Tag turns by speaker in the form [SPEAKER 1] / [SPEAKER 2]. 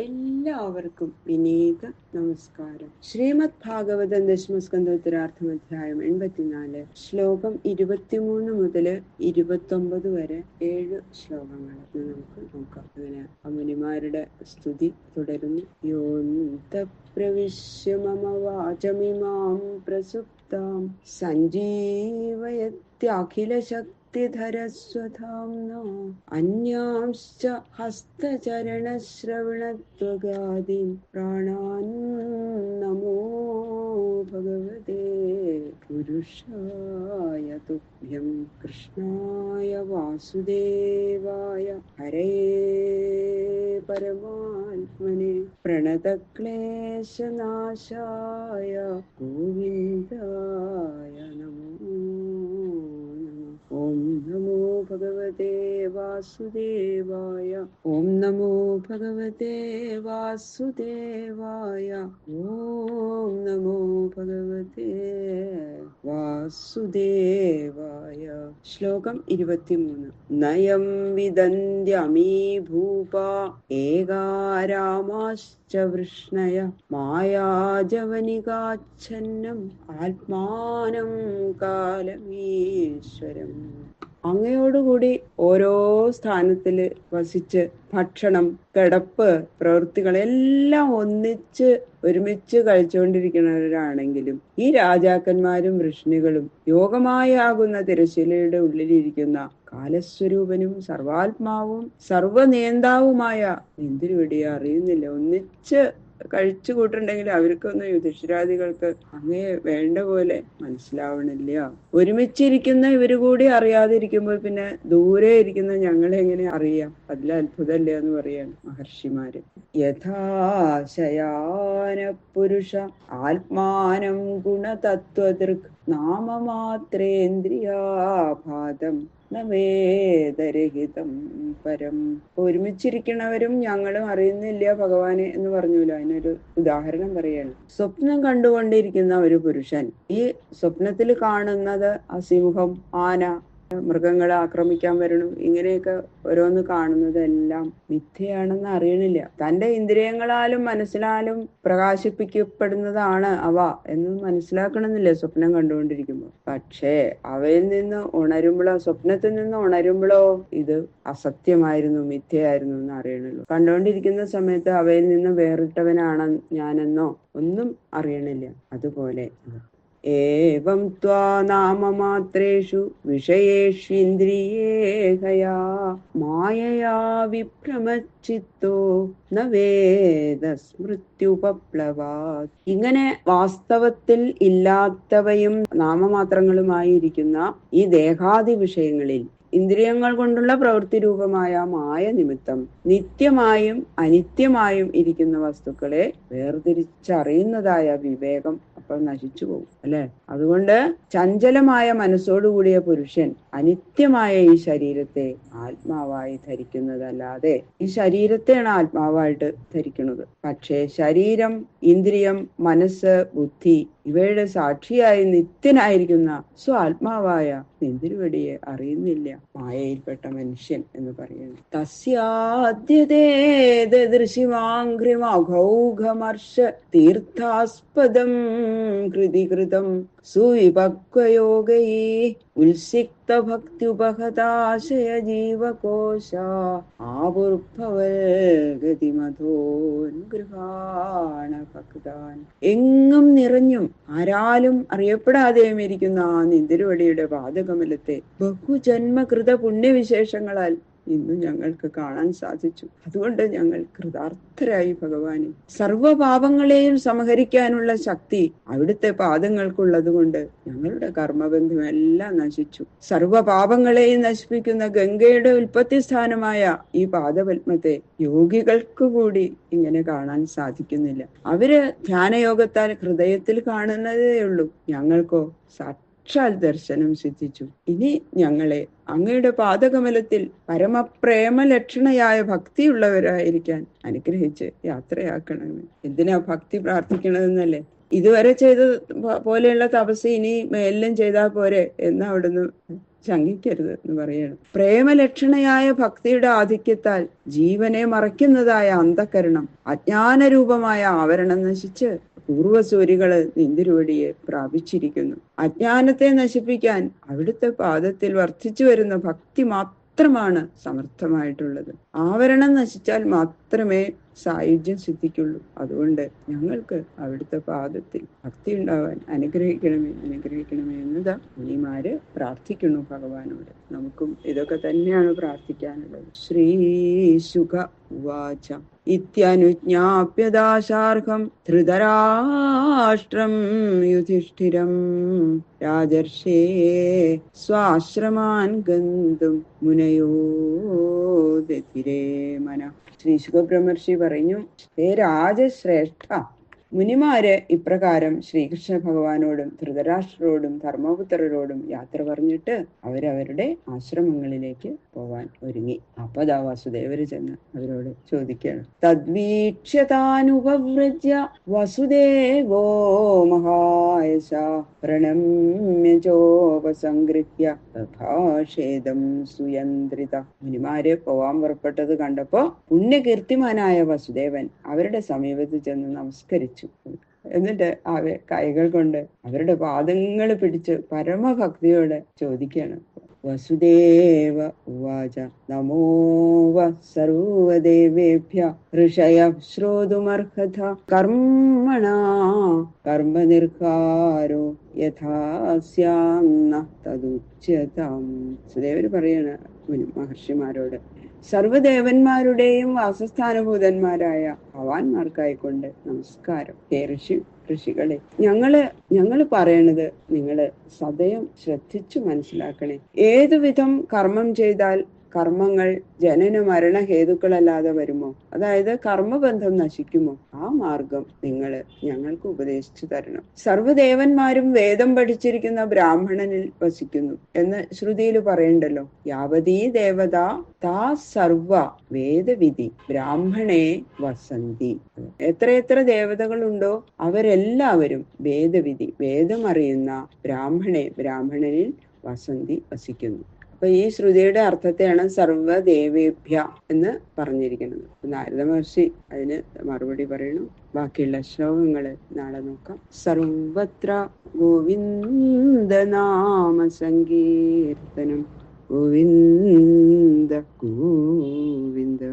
[SPEAKER 1] എല്ലാവർക്കും വിനീത നമസ്കാരം. ശ്രീമദ് ഭാഗവതം ദശമസ്കന്ധ ഉത്തരാർത്ഥം അധ്യായം 84 ശ്ലോകം 23 മുതൽ 29 വരെ 7 ശ്ലോകങ്ങൾ നമുക്ക് നോക്കാം. അങ്ങനെ മുനിമാരുടെ സ്തുതി തുടരുന്നു. യോന്ത പ്രവിശ്യ മമ വാചമിമാം പ്രസുപ്താം സഞ്ജീവയത്യാഖില ധരസ്വധാംനാ അന്യാംശ്ച ഹസ്തചരണശ്രവണത്വഗാദീൻ പ്രാണാൻ നമോ ഭഗവതേ പുരുഷായ തുഭ്യം കൃഷ്ണായ വാസുദേവായ ഹരേ പരമാത്മനെ പ്രണതക്ലേശനാശായ ഗോവിന്ദായ നമോ. ഓം നമോ ഭഗവതേ വാസുദേവായ. ഓം നമോ ഭഗവതേ വാസുദേവായ. ഓം നമോ ഭഗവതേ വാസുദേവായ. ശ്ലോകം 23. നയം വിദന്ത്യമീ ഭൂപ ഏകാരാമാശ്ച വൃഷ്ണയ മായാജവനികാച്ഛന്നം ആത്മാനം കാലമീശ്വരം. അങ്ങയോടുകൂടി ഓരോ സ്ഥാനത്തില് വസിച്ച് ഭക്ഷണം, കിടപ്പ്, പ്രവൃത്തികളെല്ലാം ഒരുമിച്ച് കഴിച്ചുകൊണ്ടിരിക്കുന്നവരാണെങ്കിലും ഈ രാജാക്കന്മാരും വൃഷ്ണികളും യോഗമായാകുന്ന തിരശീലയുടെ ഉള്ളിലിരിക്കുന്ന കാലസ്വരൂപനും സർവാത്മാവും സർവനിയന്താവുമായ എന്തിനുവേണ്ടിയാ അറിയുന്നില്ല. ഒന്നിച്ച് കഴിച്ചു കൂട്ടുണ്ടെങ്കിൽ അവർക്കൊന്നും യുധിഷ്ഠിരാദികൾക്ക് അങ്ങേ വേണ്ട പോലെ മനസ്സിലാവണില്ല. ഒരുമിച്ചിരിക്കുന്ന ഇവര് കൂടി അറിയാതിരിക്കുമ്പോൾ പിന്നെ ദൂരെ ഇരിക്കുന്ന ഞങ്ങളെ എങ്ങനെ അറിയാം? അതിൽ അത്ഭുതമല്ലേ എന്ന് പറയാണ് മഹർഷിമാര്. യഥാശയാന പുരുഷ ആത്മാനം ഗുണതത്വദൃക് നാമമാത്രേന്ദ്രിയാഭാതം വേദരഹിതം പരം. ഒരുമിച്ചിരിക്കണവരും ഞങ്ങളും അറിയുന്നില്ല ഭഗവാനെ എന്ന് പറഞ്ഞൂല. അതിനൊരു ഉദാഹരണം പറയാണ്. സ്വപ്നം കണ്ടുകൊണ്ടിരിക്കുന്ന ഒരു പുരുഷൻ ഈ സ്വപ്നത്തിൽ കാണുന്നത് അസിംഹം, ആന, മൃഗങ്ങളെ ആക്രമിക്കാൻ വരണു, ഇങ്ങനെയൊക്കെ ഓരോന്ന് കാണുന്നതെല്ലാം മിഥ്യയാണെന്ന് അറിയണില്ല. തന്റെ ഇന്ദ്രിയങ്ങളാലും മനസ്സിലാലും പ്രകാശിപ്പിക്കപ്പെടുന്നതാണ് അവ എന്ന് മനസ്സിലാക്കണമെന്നില്ല സ്വപ്നം കണ്ടുകൊണ്ടിരിക്കുമ്പോൾ. പക്ഷേ അവയിൽ നിന്ന് ഉണരുമ്പോഴോ, സ്വപ്നത്തിൽ നിന്ന് ഉണരുമ്പോഴോ ഇത് അസത്യമായിരുന്നു, മിഥ്യയായിരുന്നു എന്ന് അറിയണുള്ളൂ. കണ്ടുകൊണ്ടിരിക്കുന്ന സമയത്ത് അവയിൽ നിന്ന് വേറിട്ടവനാണ് ഞാനെന്നോ ഒന്നും അറിയണില്ല. അതുപോലെ ഏവം ത്വാ നാമമാത്രേഷു വിഷയേഷ്വിന്ദ്രിയേഹയാ മായയാ വിഭ്രമച്ചിത്തോ ന വേദ സ്മൃത്യുപപ്ലവാത്. ഇങ്ങനെ വാസ്തവത്തിൽ ഇല്ലാത്തവയും നാമമാത്രങ്ങളുമായിരിക്കുന്ന ഈ ദേഹാദി വിഷയങ്ങളിൽ ഇന്ദ്രിയങ്ങൾ കൊണ്ടുള്ള പ്രവൃത്തി രൂപമായ മായ നിമിത്തം നിത്യമായും അനിത്യമായും ഇരിക്കുന്ന വസ്തുക്കളെ വേർതിരിച്ചറിയുന്നതായ വിവേകം അപ്പോൾ നശിച്ചു പോകും അല്ലെ. അതുകൊണ്ട് ചഞ്ചലമായ മനസ്സോടുകൂടിയ പുരുഷൻ അനിത്യമായ ഈ ശരീരത്തെ ആത്മാവായി ധരിക്കുന്നതല്ലാതെ ഈ ശരീരത്തെയാണ് ആത്മാവായിട്ട് ധരിക്കുന്നത്. പക്ഷേ ശരീരം, ഇന്ദ്രിയം, മനസ്സ്, ബുദ്ധി ഇവയുടെ സാക്ഷിയായി നിത്യനായിരിക്കുന്ന സ്വാത്മാവായ എന്തിനുവടിയെ അറിയുന്നില്ല മായയിൽപ്പെട്ട മനുഷ്യൻ എന്ന് പറയുന്നു. തസ്യാദ്യതേദൃശിമാഘ്രിമഘൗഘമർഷ തീർത്ഥാസ്പദം കൃതികൃതം സുവിഭക്വയോഗൈ ഉത്സിക്ത ഭക്ത്യുപഹതാശയ ജീവകോശ ആപുർഭവൽഗതിമധോൻഗൃഹാണ ഭക്താൻ. എങ്ങും നിറഞ്ഞും ആരാലും അറിയപ്പെടാതെയും ഇരിക്കുന്ന ആ നിന്തിരുവടിയുടെ പാദകമലത്തെ ബഹുജന്മകൃത പുണ്യവിശേഷങ്ങളാൽ ഇന്ന് ഞങ്ങൾക്ക് കാണാൻ സാധിച്ചു. അതുകൊണ്ട് ഞങ്ങൾ കൃതാർത്ഥരായി ഭഗവാനെ. സർവപാപങ്ങളെയും സംഹരിക്കാനുള്ള ശക്തി അവിടുത്തെ പാദങ്ങൾക്കുള്ളത് കൊണ്ട് ഞങ്ങളുടെ കർമ്മബന്ധമെല്ലാം നശിച്ചു. സർവപാപങ്ങളെയും നശിപ്പിക്കുന്ന ഗംഗയുടെ ഉൽപ്പത്തി സ്ഥാനമായ ഈ പാദപത്മത്തെ യോഗികൾക്ക് കൂടി ഇങ്ങനെ കാണാൻ സാധിക്കുന്നില്ല. അവര് ധ്യാനയോഗത്താൽ ഹൃദയത്തിൽ കാണുന്നതേ ഉള്ളൂ. ഞങ്ങൾക്കോ സാക്ഷാൽ ദർശനം സിദ്ധിച്ചു. ഇനി ഞങ്ങളെ അങ്ങയുടെ പാദകമലത്തിൽ പരമപ്രേമ ലക്ഷണയായ ഭക്തിയുള്ളവരായിരിക്കാൻ അനുഗ്രഹിച്ച് യാത്രയാക്കണമേ. എന്തിനാ ഭക്തി പ്രാർത്ഥിക്കണതെന്നല്ലേ. ഇതുവരെ ചെയ്ത പോലെയുള്ള തപസ് ഇനി മേലിലും ചെയ്താൽ പോരെ എന്ന് അവിടുന്ന് ശങ്കിക്കരുത് എന്ന് പറയണം. പ്രേമലക്ഷണയായ ഭക്തിയുടെ ആധിക്യത്താൽ ജീവനെ മറയ്ക്കുന്നതായ അന്ധകരണം, അജ്ഞാനരൂപമായ ആവരണം നശിച്ച് പൂർവസൂരികള് നിന്തിരുവടിയെ പ്രാപിച്ചിരിക്കുന്നു. അജ്ഞാനത്തെ നശിപ്പിക്കാൻ അവിടുത്തെ പാദത്തിൽ വർദ്ധിച്ചു വരുന്ന ഭക്തി മാത്രമാണ് സമർത്ഥമായിട്ടുള്ളത്. ആവരണം നശിച്ചാൽ മാത്രമേ സായുജ്യം സിദ്ധിക്കുള്ളൂ. അതുകൊണ്ട് ഞങ്ങൾക്ക് അവിടുത്തെ പാദത്തിൽ ഭക്തി ഉണ്ടാവാൻ അനുഗ്രഹിക്കണമേ, അനുഗ്രഹിക്കണമേ എന്നതാ മുനിമാര് പ്രാർത്ഥിക്കുന്നു ഭഗവാനോട്. നമുക്കും ഇതൊക്കെ തന്നെയാണ് പ്രാർത്ഥിക്കാനുള്ളത്. ശ്രീശുക ഉവാച ഇത്യനുജ്ഞാപ്യദാശാർഹം ധൃതരാഷ്ട്രം യുധിഷ്ഠിരം രാജർഷേ സ്വാശ്രമാൻ ഗന്തും മുനയോ ദധിരേ മനഃ. ശ്രീ ശുഖബ്രഹ്മർഷി പറഞ്ഞു, ഹേ രാജശ്രേഷ്ഠ, മുനിമാര് ഇപ്രകാരം ശ്രീകൃഷ്ണ ഭഗവാനോടും ധൃതരാഷ്ട്രരോടും ധർമ്മപുത്രരോടും യാത്ര പറഞ്ഞിട്ട് അവരവരുടെ ആശ്രമങ്ങളിലേക്ക് പോവാൻ ഒരുങ്ങി. അപ്പദാ വാസുദേവര് ചെന്ന് അവരോട് ചോദിക്കുകയാണ്. തദ്വീക്ഷ്യതാനുപവ്രജ്യ വസുദേവോ മഹായശ പ്രണമ്യ ചോപസംഗൃഹ്യ ഭാഷേദം സുയന്ത്രിത. മുനിമാര് പോവാൻ പുറപ്പെട്ടത് കണ്ടപ്പോ പുണ്യകീർത്തിമാനായ വസുദേവൻ അവരുടെ സമീപത്ത് ചെന്ന് നമസ്കരിച്ചു. എന്നിട്ട് കൈകൾ കൊണ്ട് അവരുടെ പാദങ്ങൾ പിടിച്ച് പരമഭക്തിയോടെ ചോദിക്കുകയാണ്. വസുദേവ ഉവാച നമോ സർവദേവേഭ്യ ഋഷയ ശ്രോതുമർഹത കർമ്മണാ കർമ്മനിർഹാരോ യഥാസ്യാന്ന തദുച്യതാം. സുദേവര് പറയാണ് മഹർഷിമാരോട്, സർവദേവന്മാരുടെയും വാസസ്ഥാനഭൂതന്മാരായ ഭഗവാന്മാർക്കായിക്കൊണ്ട് നമസ്കാരം. ഹേ ഋഷികളെ, ഞങ്ങള് പറയണത് നിങ്ങള് സദയം ശ്രദ്ധിച്ചു മനസ്സിലാക്കണേ. ഏതുവിധം കർമ്മം ചെയ്താൽ കർമ്മങ്ങൾ ജനന മരണ ഹേതുക്കളല്ലാതെ വരുമോ? അതായത് കർമ്മബന്ധം നശിക്കുമോ? ആ മാർഗം നിങ്ങള് ഞങ്ങൾക്ക് ഉപദേശിച്ചു തരണം. സർവദേവന്മാരും വേദം പഠിച്ചിരിക്കുന്ന ബ്രാഹ്മണനിൽ വസിക്കുന്നു എന്ന് ശ്രുതിയിൽ പറയണ്ടല്ലോ. യാവതീ ദേവത താ സർവ വേദവിധി ബ്രാഹ്മണേ വസന്തി. എത്രയെത്ര ദേവതകളുണ്ടോ അവരെല്ലാവരും വേദവിധി വേദം അറിയുന്ന ബ്രാഹ്മണനിൽ വസന്തി വസിക്കുന്നു. അപ്പൊ ഈ ശ്രുതിയുടെ അർത്ഥത്തെയാണ് സർവദേവേഭ്യ എന്ന് പറഞ്ഞിരിക്കുന്നത്. നാരദ മഹർഷി അതിന് മറുപടി പറയണു. ബാക്കിയുള്ള ശ്ലോകങ്ങള് നാളെ നോക്കാം. സർവത്ര ഗോവിന്ദ നാമ സങ്കീർത്തനം ഗോവിന്ദ ഗോവിന്ദ.